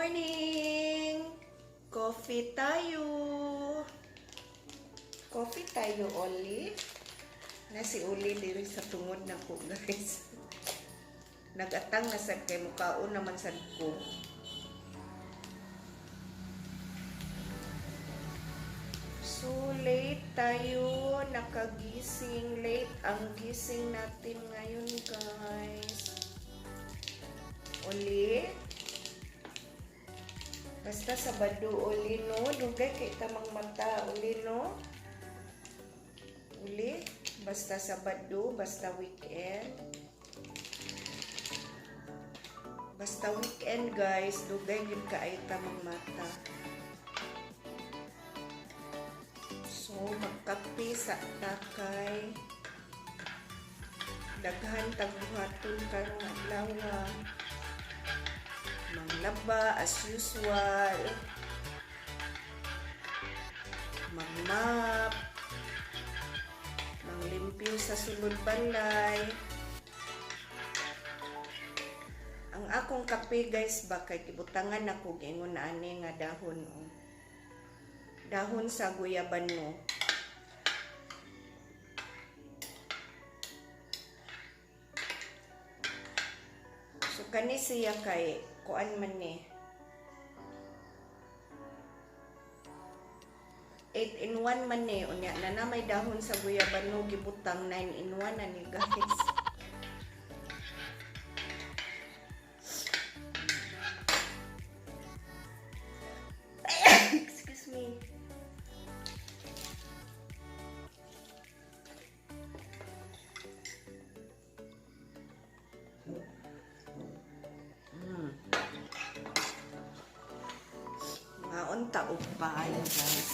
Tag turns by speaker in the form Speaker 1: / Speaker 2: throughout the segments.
Speaker 1: morning! Coffee tayo! Coffee tayo, Oli. Si Oli diri sa tungod na ko, guys. Nagatang na sad kay mukaon naman sad ko. So, late tayo. Nakagising. Late ang gising natin ngayon, guys. Oli? Basta Sabado, Oli, no? Dugay kay tamang mata, Oli, no? Oli? Basta Sabado, basta weekend. Basta weekend, guys. Dugay yun ka ay tamang mata. So, magkape sa takay. Daghan tagbuhaton karong adlaw. Manglaba as usual. Magmap. Manglimpyo sa sulod balay. Ang akong kape, guys, bakay kibutangan ako gingon na ani nga dahon. Dahon sa guyabano. So kani siya kay kuan man ni 8-in-1 man ni unya na may dahon sa guyabano gibutang 9-in-1 na ni, guys. Excuse me. Unta upahan, guys.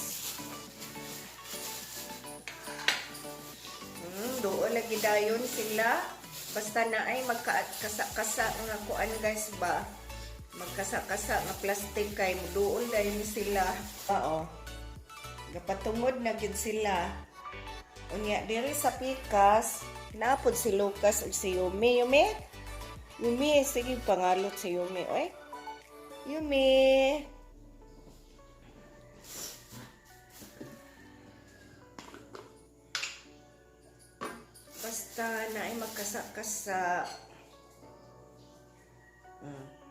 Speaker 1: Doon lagi dayon sila. Basta na ay magkasa-kasa nga kuan, guys, ba? Magkasa-kasa nga plastic kay doon dayon sila. Oo. Gapatungod na gid sila. Unya diri sa pikas, napod si Lucas ug si Yumi. Yumi, sige pangalot si Yumi, oy. Yumi. Basta na ay magkasa-kasa.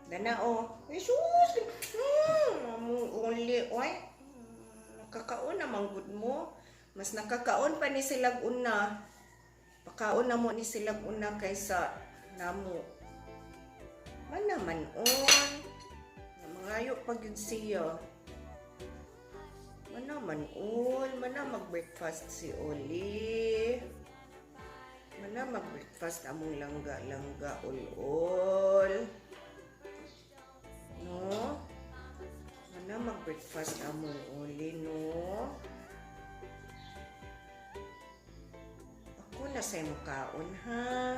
Speaker 1: Dana o. Jesus! Only, oy. Nakakaon na manggod mo. Mas nakakaon pa ni silag una. Pakaon na mo ni silag una kaysa namo. Manaman on. Mangayo pag yun siya. Manaman on. Mana mag-breakfast si Oli. Mana mag-breakfast among langga-langga ol-ol. No? Mana mag-breakfast among Oli, no? Ako na sa'y mukaon, ha?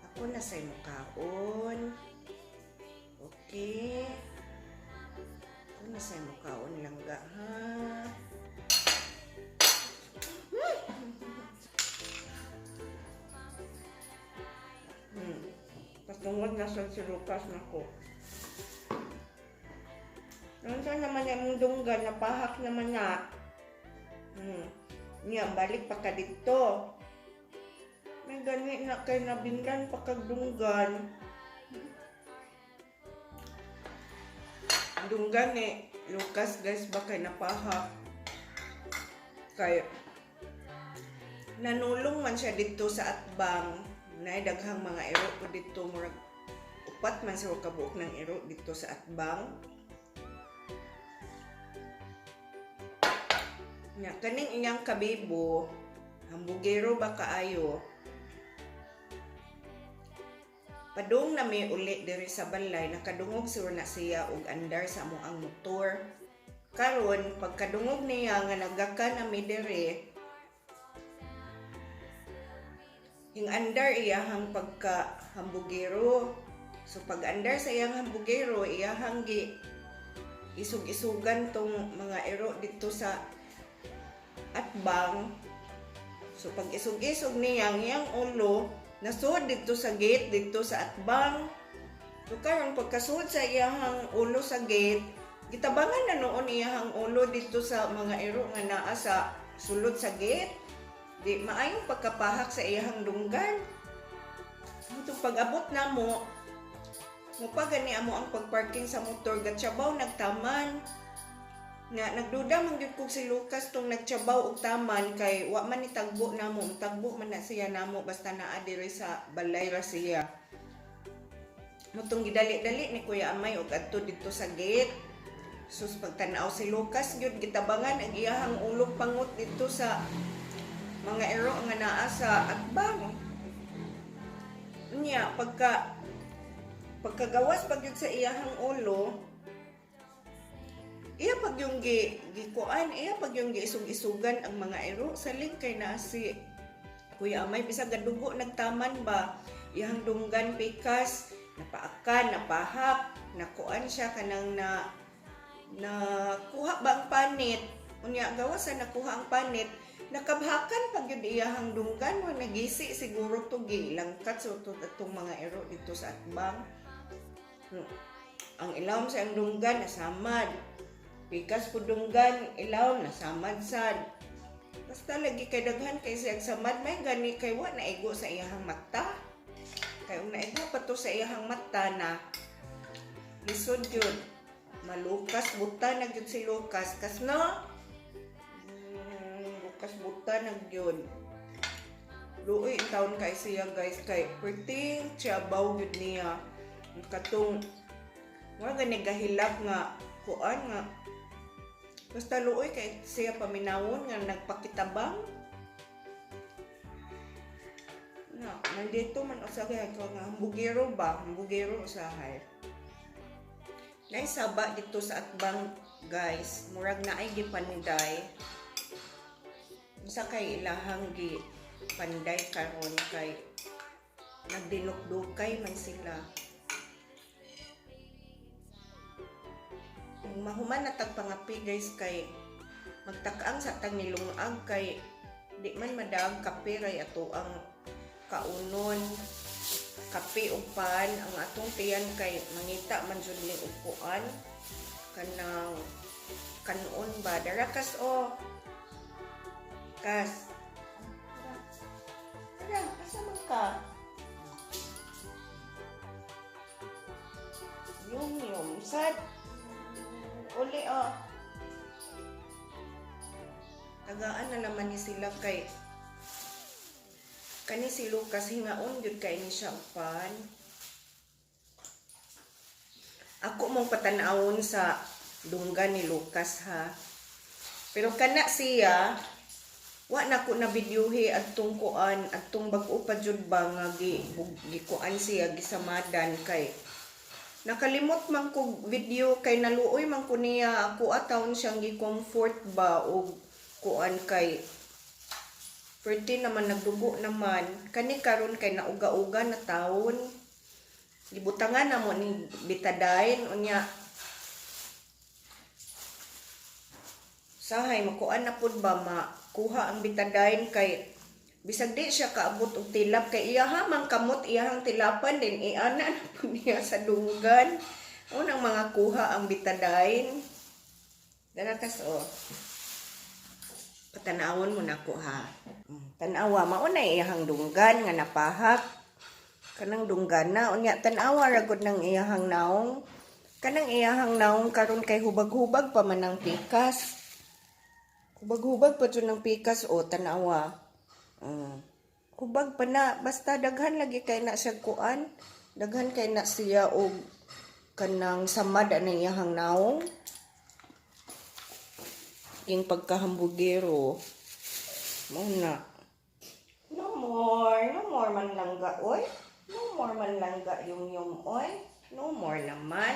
Speaker 1: Ako na sa'y mukaon. Okay? Ako na sa'y mukaon langga, ha? Patungod na sa si Lucas na ko. Nandiyan naman yung dunggan, napahak naman na. Niya, balik pa ka dito. May gani na kay nabinggan pa kagdunggan. Dunggan ni Lucas, guys, bakay napahak. Kaya nanulong man siya dito sa atbang. Nay daghang mga ero ko dito, murag upat man sa kabuok ng ero dito sa atbang. Nya kaning inyang kabibo, hambugero ba kaayo? Padung na may uli diri sa balay, nakadungog sur na siya og andar sa amo ang motor. Karon pagkadungog niya nga nagaka na mi diri, yung andar iyahang pagka hambugero. So pag andar sa iyang hambugero, iyahang isug-isugan tong mga ero dito sa atbang. So pag isug-isug niyang iyang ulo, nasud dito sa gate, dito sa atbang. So karon pagkasuod sa iyahang ulo sa gate, gitabangan na noon iyahang ulo dito sa mga ero nga naa sa sulod sa gate. Di maayong pagkapahak sa iyahang dunggan. Itong pag-abot na mo pa gani amo ang pagparking sa motor, gatsabaw nagtaman. Nga nagduda man gyud kog si Lucas tong nagtsabaw og taman kay wa man ni tagbo namo, tagbo man na siya namo basta naa diri sa balay ra siya. Mutong gidali-dali ni Kuya Amay og adto dito sa gate. Sus pagtan-aw si Lucas gyud gitabangan ang iyahang ulo pangut dito sa mga ero nga naa sa atbang. Unya pagkagawas pag yun sa iyahang ulo, iya pag yung gikuan, iya pag yung giisug-isugan ang mga ero sa kay na si Kuya Amay bisag gadugo nagtaman ba iyang dunggan pikas napaakan napahak nakuan siya kanang na kuha ba ang panit unya gawas sa nakuha ang panit nakabhakan pag yun iyahang dunggan wa nagisi siguro to gilangkat so itong mga ero dito sa atbang. Ang ilawom sa ang dunggan nasamad. Pikas po dunggan ilaw nasamad sad. Basta lagi kay daghan kay siyang samad may gani kay wa naigo sa iyahang mata. Kay ug naigo pa to sa iyahang mata na lisod yun. Malukas buta na gyud si Lucas kas no. Lukas buta na gyud. Luoy taon kay siya guys kay perting tiyabaw gyud niya. Katong mga gani gahilak nga kuan nga basta luoy kay siya paminawon nga nagpakitabang na nandito man usahay ko nga hambugero usahay naisaba dito sa atbang guys murag na ay gipanday usa kay ilahang gi panday karon kay nagdinukdukay man sila. Mahuman na tagpangapi guys kay magtakaang sa tag nilungag kay di man madaag kape ray ato ang kaunon kape ug pan ang atong tiyan kay mangita man jud ni upuan kanang kanon ba dara kas o kas dara asa man ka yung sad uli tagaan na naman ni sila kay kani si Lucas hingaon gyud kay ni siya upan. Ako mong patanawon sa dunggan ni Lucas ha. Pero kana siya wa na ko na videohi adtong kuan adtong bag-o pa jud ba nga gikuan siya gisamadan kay nakalimot man ko video kay naluoy man ko niya ako atawon siyang gi-comfort ba o kuan kay perti naman nagdugo naman kani karon kay nauga-uga na taon gibutangan na mo ni bitadain unya sahay makuan na pud ba makuha ang bitadain kay bisag di siya kaabot og tilap kay iyaha man kamot iyahang tilapan din iana na pud niya sa dunggan unang mga kuha ang bitadain daratas patanawon mo nako ha tanawa mao na iyahang dunggan nga napahak kanang dunggan na unya tanawa ra gud nang iyahang naong kanang iyahang naong karon kay hubag-hubag pa man ang pikas hubag-hubag pa jud ng pikas tanawa hubag pa na basta daghan lagi kay na siya kuan daghan kay na siya og kanang samad na iyahang naong king pagkahambugero mo na no more man langga oy no more man langga yung oy no more naman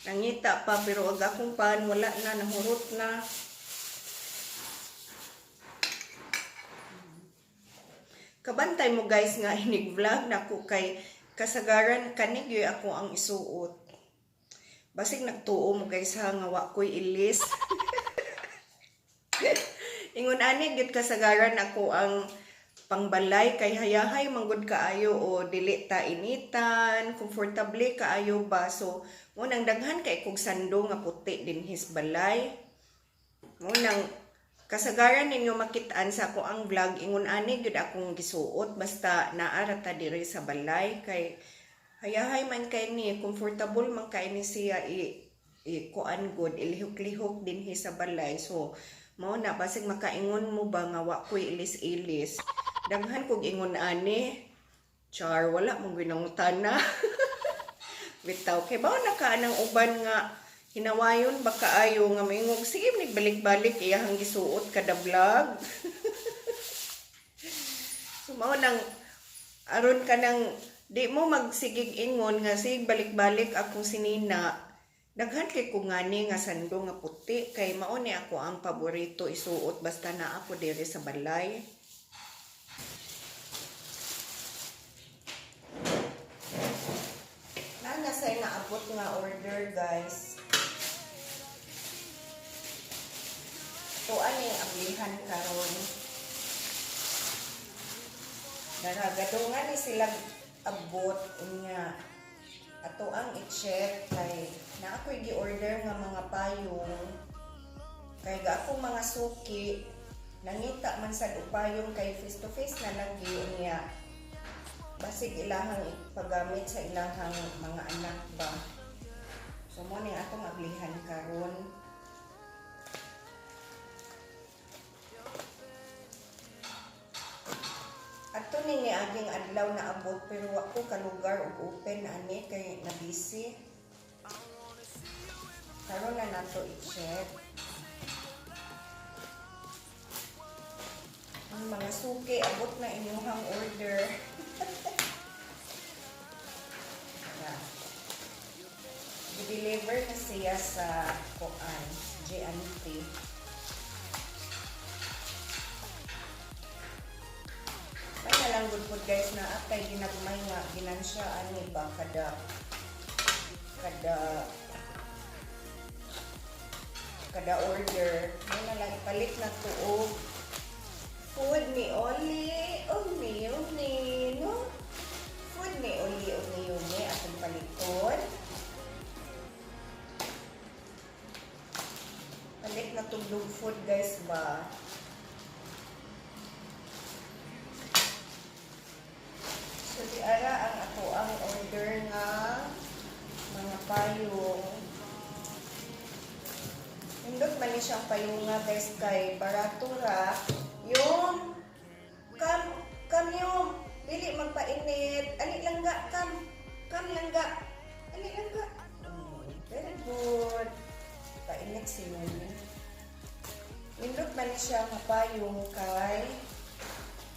Speaker 1: nangita pa pero ag akong pan wala na nahurot na. Kabantay mo guys nga inig-vlog na ko kay kasagaran kanig yoy ako ang isuot. Basig nagtuo mo guys ha nga wa ko'y ilis. Ingon ani gyud kasagaran ako ang pangbalay kay hayahay manggod kaayo o dili ta initan, comfortable kaayo ba. So mo nang daghan kay kog sando nga puti din his balay. Mo nang kasagaran ninyo makitaan sa ako ang vlog, ingon ani gyud akong gisuot basta naara ta diri sa balay kay hayahay man kay ni comfortable man kay ni siya kuan good ilihok-lihok din sa balay. So mao na basig makaingon mo ba nga wa koy ilis-ilis. Daghan kog ingon ani. Char wala mong ginangutana. Bitaw kay bao na ka nang uban nga hinawayon ba kaayo nga maingog sige balik-balik iyang gisuot kada vlog. So mao nang aron ka nang di mo magsigig ingon nga sig balik-balik akong sinina. Daghan kay ko ngani nga sando nga puti kay mao ni ako ang paborito isuot basta na ako diri sa balay. Nasay naabot nga order guys. So ani ablihan karon. Naragadungan ni sila abot unya. Ato ang i-check kay na ako'y gi-order nga mga payong kay ga akong mga suki nangita man sad upayong kay face to face na lagi unya basig ilahang ipagamit sa ilahang mga anak ba. So mo ning atong ablihan karon. Ato ni aging adlaw na abot pero ako kalugar og open ani kay na busy. Karon na nato i-check. Ang mga suki abot na inyong order. I-deliver na siya sa kuan GNT. May nalang good guys na atay ginagmay nga ginansya ani ba kada order. May nalang ipalit na tuog. Food ni Oli, no? Food ni Oli, atong paliton. Palit na tugdog food guys ba? So di ara ang ako ang order nga mga payong. Hindot man ni siyang payong nga guys kay barato ra. Yung kam yung dili magpainit. Ali langga kam langga. Ali langga. Very good. Painit siya. Hindot man ni siya nga payong kay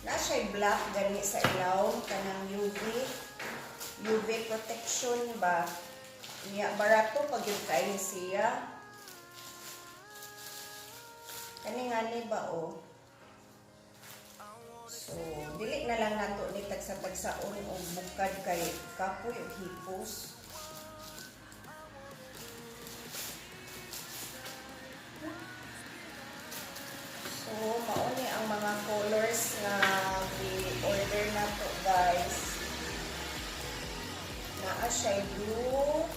Speaker 1: na siya black gani sa ilaw kanang UV protection ba niya barato pag yung kain siya kani nga ni ba o. So dili na lang nato ni tagsa-tagsaon o bukad kay kapoy o hipos. So, mao ni ang mga colors na i-order na to guys. Naa siya blue,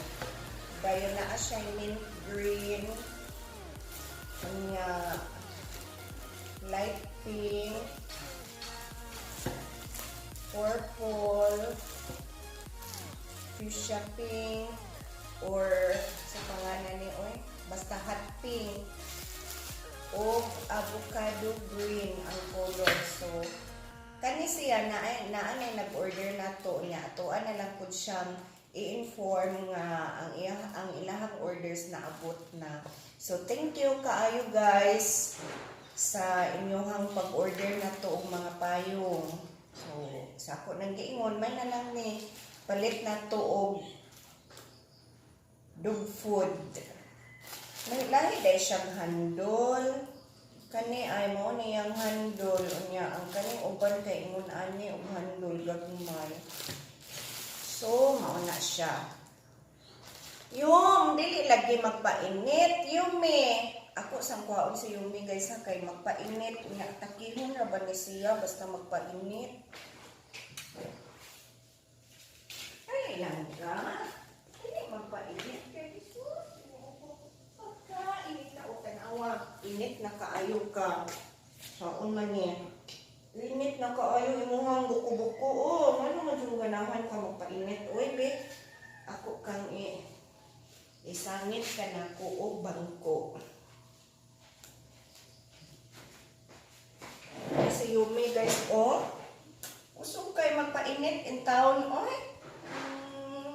Speaker 1: dayon naa siya mint green, kanya light pink, purple, fuchsia pink, or sa pangalan ni oy, basta hot pink. O avocado green ang color. So kani siya na anay nag-order na to niya atoan na lang pud siyang i-inform nga ang ilahang orders na abot na. So thank you kaayo guys sa inyong pag-order na to og mga payong. So sa ako nang giingon may na lang ni palit na to og dog food. May lahi dahil siyang handol. Kani ay mo niyang handol. Unya, ang kaning uban kay ingon ani og handol gagmay. So, mauna siya. Yung, dili lagi magpainit. Yume, ako sang kwaon si Yumi guys ha, kay magpainit nga takihon ra ba ni siya basta magpainit. Ay lang ka. Hindi magpainit kay dito. Pagkainit na o tanawa. Init na kaayo ka. Saon man ni. Init na kaayo imuhang buko-buko. Oh, ano man yung ganahan ka magpainit. Uy, be. Ako kang isangit ka na ko o bangko. Si Yumi guys, oh. Usog kayo magpainit in town, oy.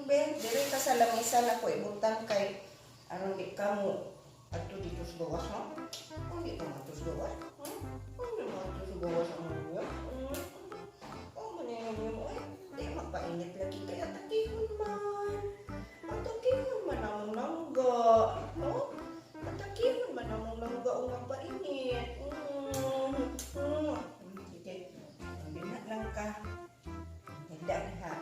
Speaker 1: Ben, diri ka sa lamisan ako ibutan kay aron di ka mo adto dito sa gawas, ha? Hindi ka mato sa gawas. Hindi mato sa gawas ang mga. Manayang mo, oy. Di magpainit lagi kaya takihon man. Patakihon man ang langga, no? Patakihon man ang langga o magpainit. Lang ka. Handa ha.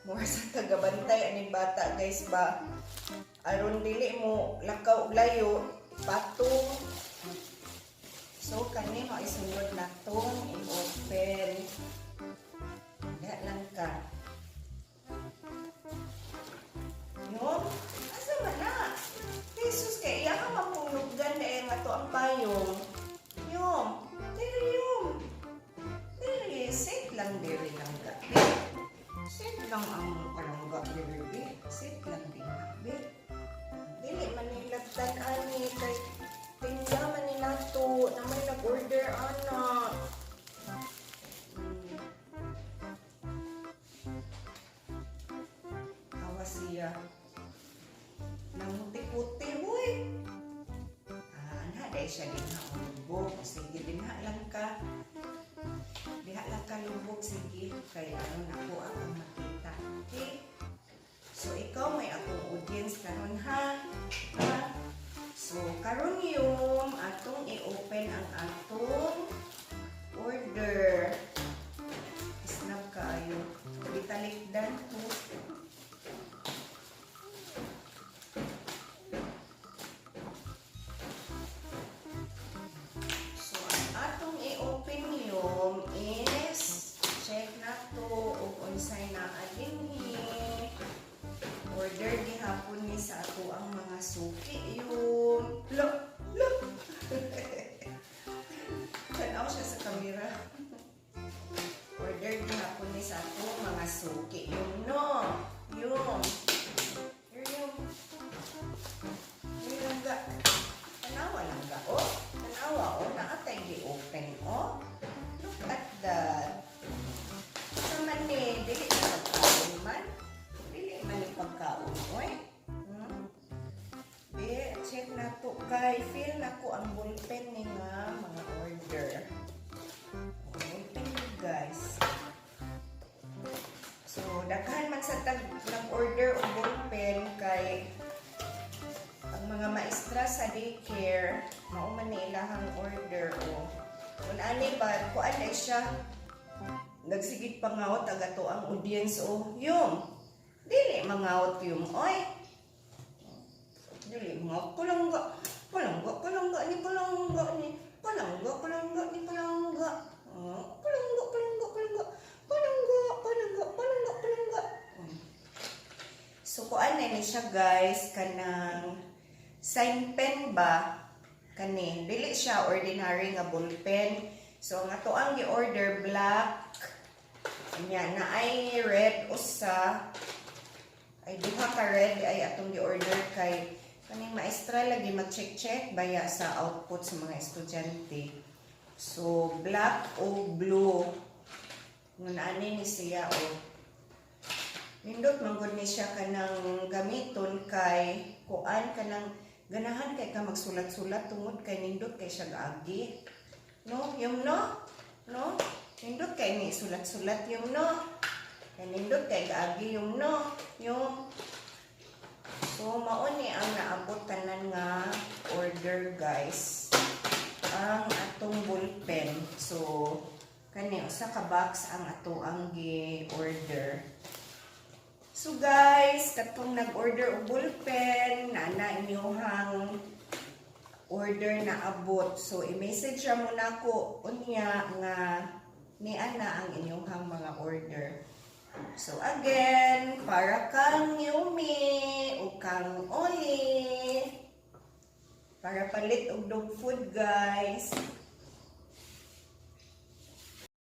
Speaker 1: Mura sa tagabantay aning bata guys ba. Aron dili mo lakaw layo patong. So kani mo isunod na tong i-open. Handa lang ka. Yun. Asa man na? Jesus kay iya ka mapulugan na nga to ang payong. Yun. Dili yun. Set lang diri lang gabi. Set lang ang palangga diri. Set lang din gabi. Dili man nilagtan ani kay tinda man ni nato na may nag-order ana. Awas siya. Namuti-puti boy. Ana dai siya din ha ulubog. Sige din ha lang ka. Diha lang ka lubog, sige. Kaya ano na po akong makita. Okay? So, ikaw may akong audience karon ha? Ha? So, karon yung atong i-open ang atong order. Isnab kaayo. Bitalikdan po. Order gihapon ni sa ato ang mga suki yung look. Tanaw siya sa kamera. Order gihapon ni sa ato mga suki yung no. Yung ga. Tanawa lang ga. Oh, tanawa oh. Naatay gi-open oh. Look at that. Saman ni, dili na magkain man. Pagkaon, oy. Check na to kay feel na ko ang ballpen ni nga mga order. Ballpen ni guys. So, daghan man sa nag-order og ballpen kay ang mga maestra sa daycare mao man ni ilahang order o. Kung ani ba kuan na siya nagsigit pa nga o taga to ang audience o yung dili mangaot yung oy. Dili mga palangga ni palangga. So kuan na ni siya guys kanang sign pen ba kani dili siya ordinary nga ballpen. So nga to ang gi-order black. Nya na ay red usa. Ay duha ka red ay atong gi-order kay kaning maestra lagi mag-check baya sa output sa mga estudyante. So black o blue ngun ani ni siya o nindot man gud ni siya kanang gamiton kay kuan kanang ganahan kay ka magsulat-sulat tungod kay nindot kay siya gaagi. No, yung no? Nindot kay ni sulat-sulat yung no. Nindot kay gaagi yung no. Yung so mao ni ang naabot tanan nga order guys. Ang atong ballpen. So kani usa ka box ang ato ang gi-order. So guys, katong nag-order og ballpen, nana inyohang order na abot. So i-message ra mo nako unya nga ni ana ang inyong mga order. So again, para kang Yumi o kang Oli, para palit og dog food guys.